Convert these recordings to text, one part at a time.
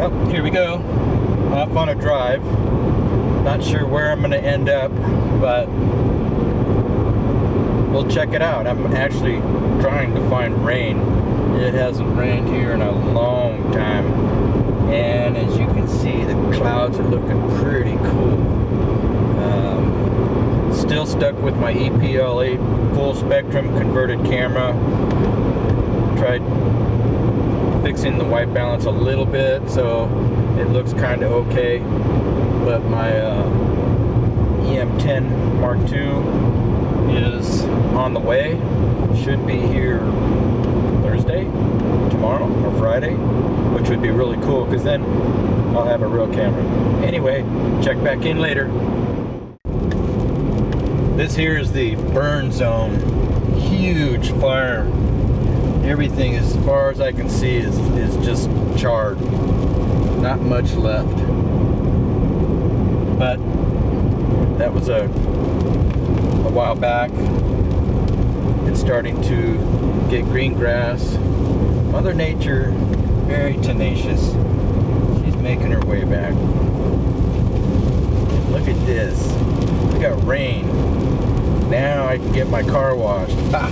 Well, here we go. Off on a drive. Not sure where I'm going to end up, but we'll check it out. I'm actually trying to find rain. It hasn't rained here in a long time. And as you can see, the clouds are looking pretty cool. Still stuck with my EPL8 full spectrum converted camera. Tried fixing the white balance a little bit so it looks kind of okay. But my EM10 Mark II is on the way. Should be here Thursday, tomorrow, or Friday, which would be really cool because then I'll have a real camera. Anyway, check back in later. This here is the burn zone. Huge fire. Everything as far as I can see is just charred. Not much left. But that was a while back. It's starting to get green grass. Mother Nature, very tenacious. She's making her way back. Look at this. We got rain. Now I can get my car washed. Ah.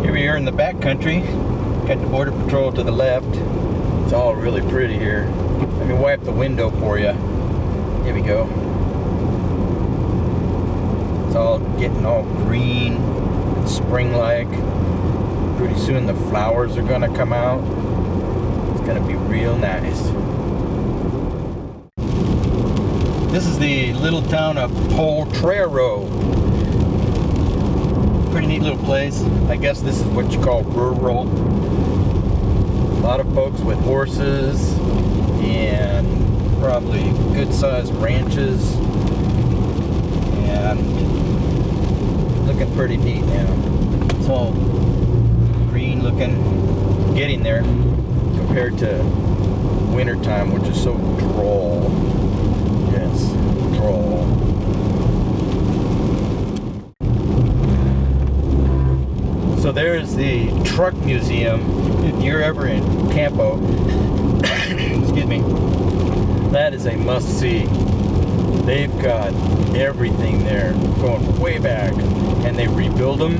Here we are in the back country. Got the Border Patrol to the left. It's all really pretty here. Let me wipe the window for you. Here we go. It's all getting all green and spring-like. Pretty soon the flowers are gonna come out. It's gonna be real nice. This is the little town of Potrero. Pretty neat little place. I guess this is what you call rural. A lot of folks with horses and probably good-sized ranches, and looking pretty neat now. It's all green looking, getting there compared to wintertime, which is so droll. Yes, droll. So there's the truck museum. If you're ever in Campo, excuse me, that is a must-see. They've got everything there, going way back, and they rebuild them.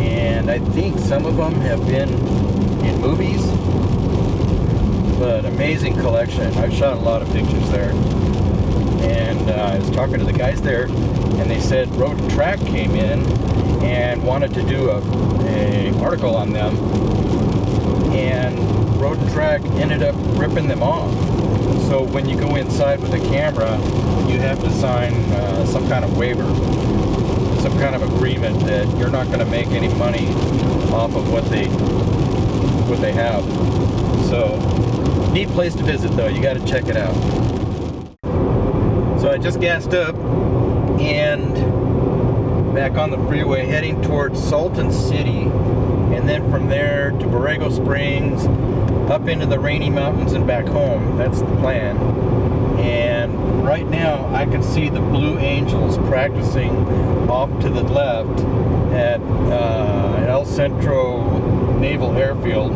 And I think some of them have been in movies, but amazing collection. I've shot a lot of pictures there. And I was talking to the guys there, and they said Road and Track came in and wanted to do a article on them, and Road and Track ended up ripping them off. So when you go inside with a camera, you have to sign some kind of waiver, some kind of agreement that you're not going to make any money off of what they have. So neat place to visit though. You got to check it out. So I just gassed up and back on the freeway heading towards Salton City, and then from there to Borrego Springs, up into the Rainy Mountains and back home. That's the plan. And right now I can see the Blue Angels practicing off to the left at El Centro Naval Airfield.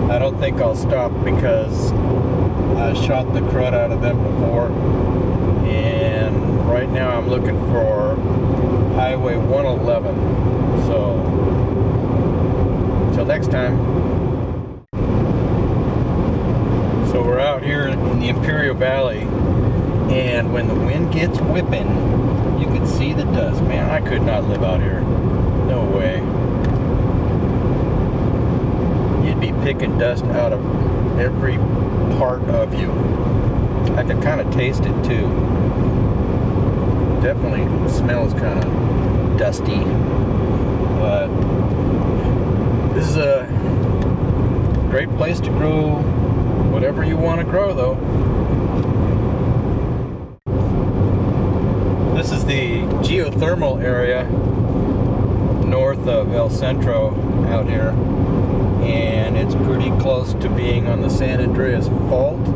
I don't think I'll stop because I shot the crud out of them before, and right now I'm looking for Highway 111. So until next time. So we're out here in the Imperial Valley, and when the wind gets whipping, you can see the dust. Man, I could not live out here. No way. You'd be picking dust out of every part of you. I could kind of taste it too. Definitely smells kind of dusty, but this is a great place to grow whatever you want to grow though. This is the geothermal area north of El Centro out here, and it's pretty close to being on the San Andreas Fault.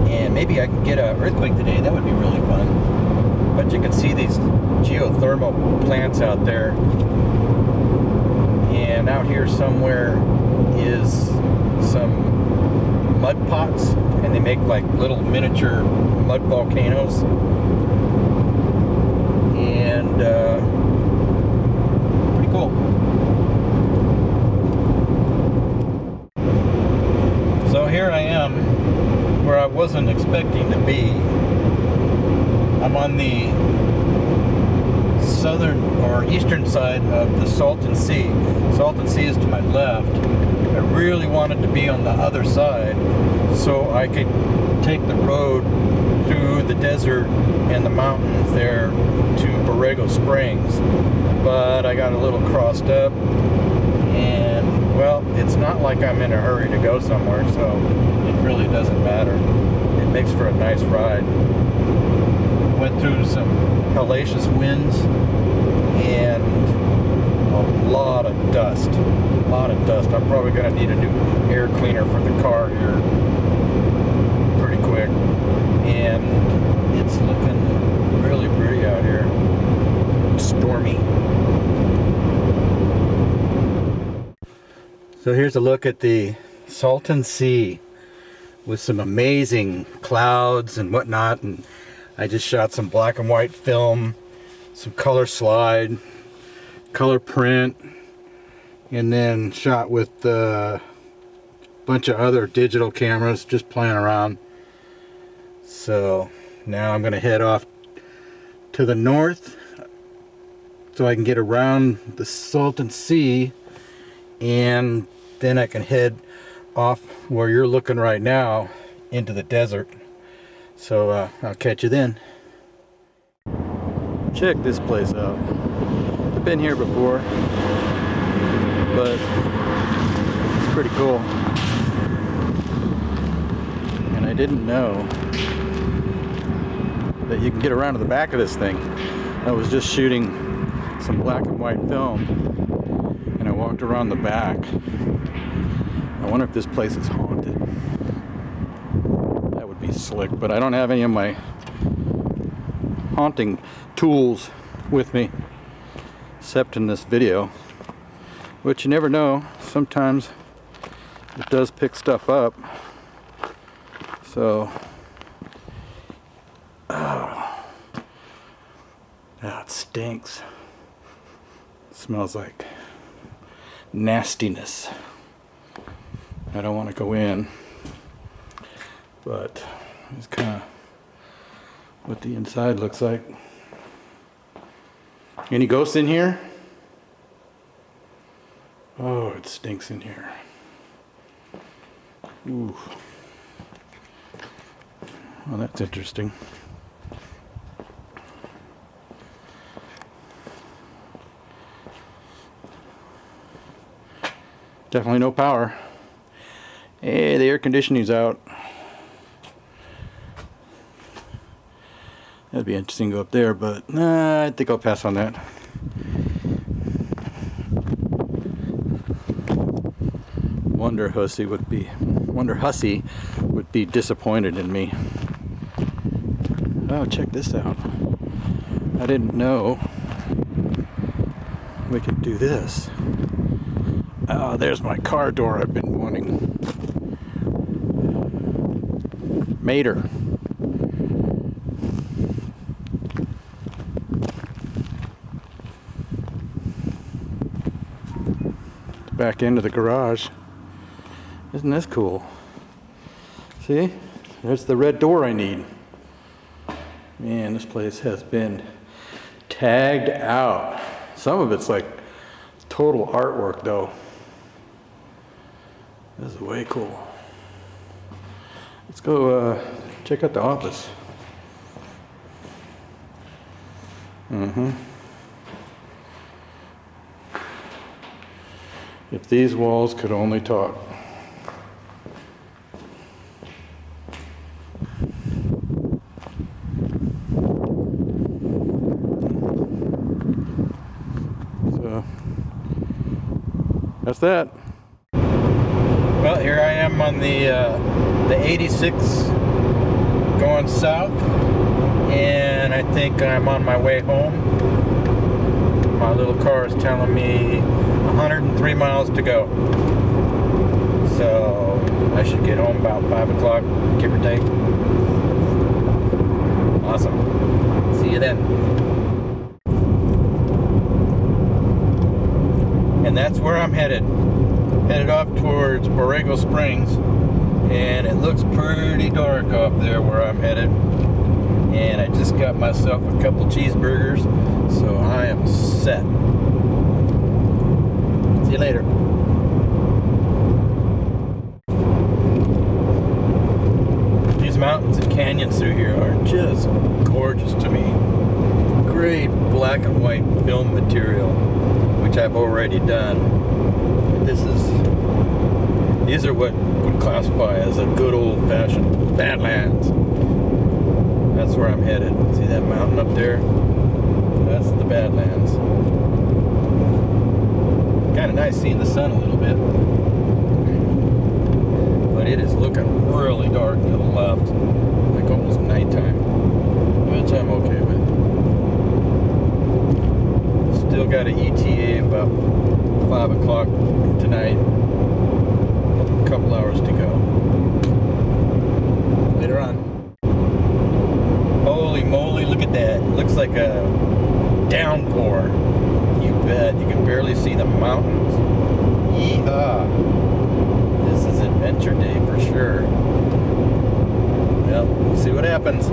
And maybe I can get an earthquake today. That would be really fun. But you can see these geothermal plants out there. And out here somewhere is some mud pots, and they make like little miniature mud volcanoes. And pretty cool. So here I am where I wasn't expecting to be. I'm on the southern or eastern side of the Salton Sea. Salton Sea is to my left. I really wanted to be on the other side so I could take the road through the desert and the mountains there to Borrego Springs. But I got a little crossed up, and well, it's not like I'm in a hurry to go somewhere, so it really doesn't matter. It makes for a nice ride. Went through some hellacious winds and a lot of dust. A lot of dust. I'm probably going to need a new air cleaner for the car here pretty quick. And it's looking really pretty out here. Stormy. So here's a look at the Salton Sea with some amazing clouds and whatnot. And I just shot some black and white film, some color slide, color print, and then shot with a bunch of other digital cameras, just playing around. So now I'm going to head off to the north so I can get around the Salton Sea, and then I can head off where you're looking right now into the desert. So I'll catch you then. Check this place out. I've been here before, but it's pretty cool. And I didn't know that you can get around to the back of this thing. I was just shooting some black and white film, and I walked around the back. I wonder if this place is haunted. That would be slick, but I don't have any of my haunting tools with me, except in this video, which you never know. Sometimes it does pick stuff up. So, it stinks. It smells like nastiness. I don't want to go in, but it's kind of what the inside looks like. Any ghosts in here? Oh, it stinks in here. Ooh. Well, that's interesting. Definitely no power. Hey, the air conditioning's out. That'd be interesting to go up there, but nah, I think I'll pass on that. Wonder Hussy would be disappointed in me. Oh, check this out. I didn't know we could do this. Oh, there's my car door I've been wanting. Mater. Back into the garage. Isn't this cool? See? There's the red door I need. Man, this place has been tagged out. Some of it's like total artwork though. This is way cool. Let's go check out the office. If these walls could only talk. So that's that. Well, here I am on the 86 going south, and I think I'm on my way home. My little car is telling me 103 miles to go. So I should get home about 5 o'clock, give or take. Awesome. See you then. And that's where I'm headed. Headed off towards Borrego Springs. And it looks pretty dark off there where I'm headed. And I just got myself a couple cheeseburgers, so I am set. See you later. These mountains and canyons through here are just gorgeous to me. Great black and white film material, which I've already done. These are what would classify as a good old-fashioned Badlands. That's where I'm headed. See that mountain up there? That's the Badlands. Kind of nice seeing the sun a little bit. But it is looking really dark to the left. Like almost nighttime. Which I'm okay with. Still got an ETA about 5 o'clock tonight. A couple hours to go. Later on. Holy moly, look at that. It looks like a downpour. You bet. You can barely see the mountains. Yeehaw. This is adventure day for sure. Well, we'll see what happens.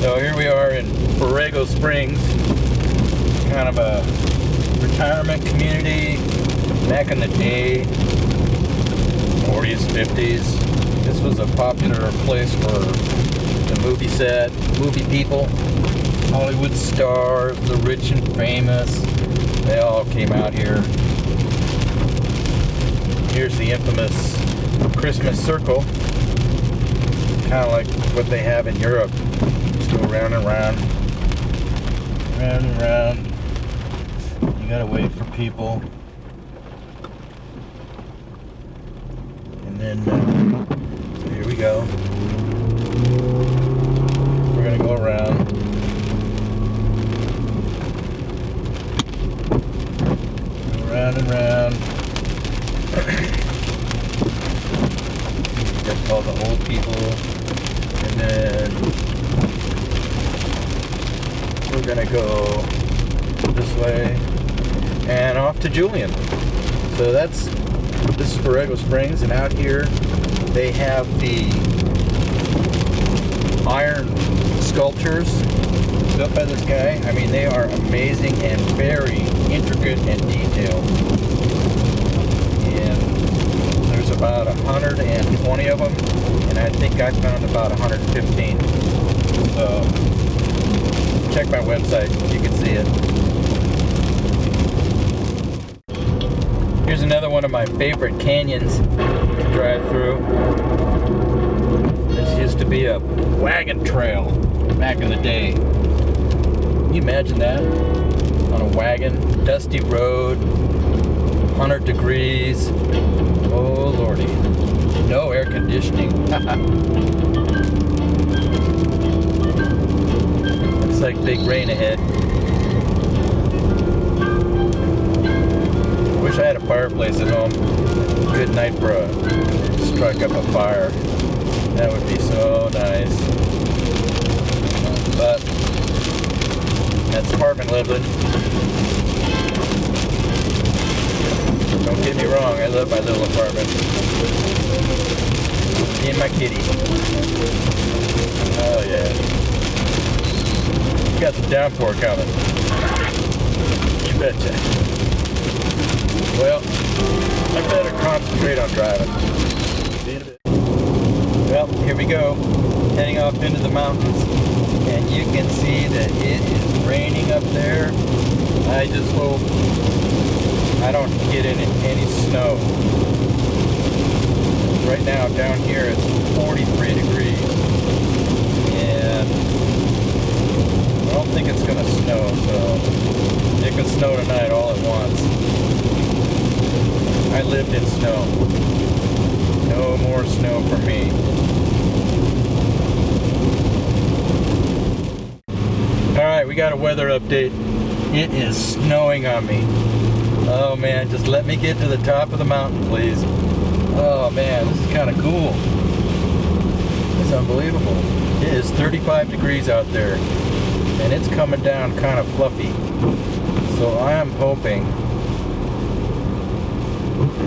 So here we are in Borrego Springs. Kind of a retirement community. Back in the day, 40s, 50s. This was a popular place for the movie set, movie people, Hollywood stars, the rich and famous. They all came out here. Here's the infamous Christmas circle, kind of like what they have in Europe. Just go round and round, round and round. You gotta wait for people. And then, so here we go. We're gonna go around. Go round and round. Got all the old people. And then we're gonna go this way and off to Julian. So this is Borrego Springs, and out here they have the iron sculptures built by this guy. I mean, they are amazing and very intricate and detailed. And there's about 120 of them, and I think I found about 115. So check my website, you can see it. Here's another one of my favorite canyons to drive through. This used to be a wagon trail back in the day. Can you imagine that? On a wagon, dusty road, 100 degrees. Oh lordy. No air conditioning. It's like big rain ahead. Wish I had a fireplace at home. Good night for strike up a fire. That would be so nice. But that's apartment living. Don't get me wrong, I love my little apartment. Me and my kitty. Oh yeah. Got some downpour coming. You betcha. Well, I better concentrate on driving. See you in a bit. Well, here we go. Heading off into the mountains. And you can see that it is raining up there. I just hope I don't get any snow. Right now down here it's 43 degrees. And I don't think it's going to snow, so it could snow tonight all at once. I lived in snow. No No more snow for me. Alright, we got a weather update. It is snowing on me. Oh man, just let me get to the top of the mountain, please. Oh man, this is kind of cool. It's unbelievable. It is 35 degrees out there, and it's coming down kind of fluffy. So I am hoping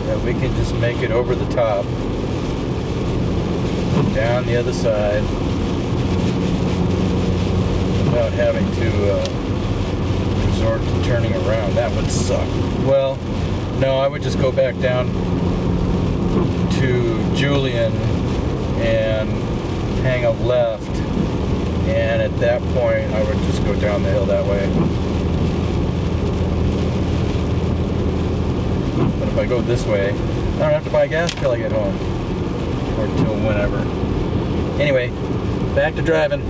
that we can just make it over the top, down the other side, without having to resort to turning around. That would suck. Well, no, I would just go back down to Julian and hang a left, and at that point I would just go down the hill that way. But if I go this way, I don't have to buy gas till I get home, or till whenever. Anyway, back to driving.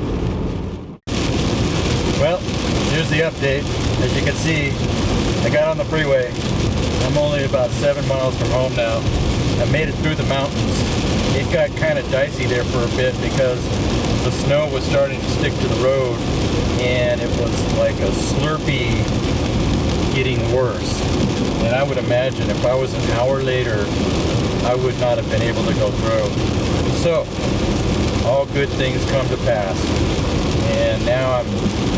Well, here's the update. As you can see, I got on the freeway. I'm only about 7 miles from home now. I made it through the mountains. It got kind of dicey there for a bit because the snow was starting to stick to the road, and it was like a Slurpee getting worse. And I would imagine if I was an hour later, I would not have been able to go through. So, all good things come to pass. And now I'm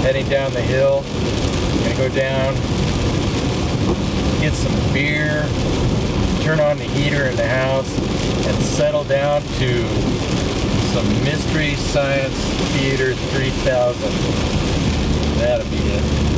heading down the hill. I'm gonna go down, get some beer, turn on the heater in the house, and settle down to some Mystery Science Theater 3000. That'll be it.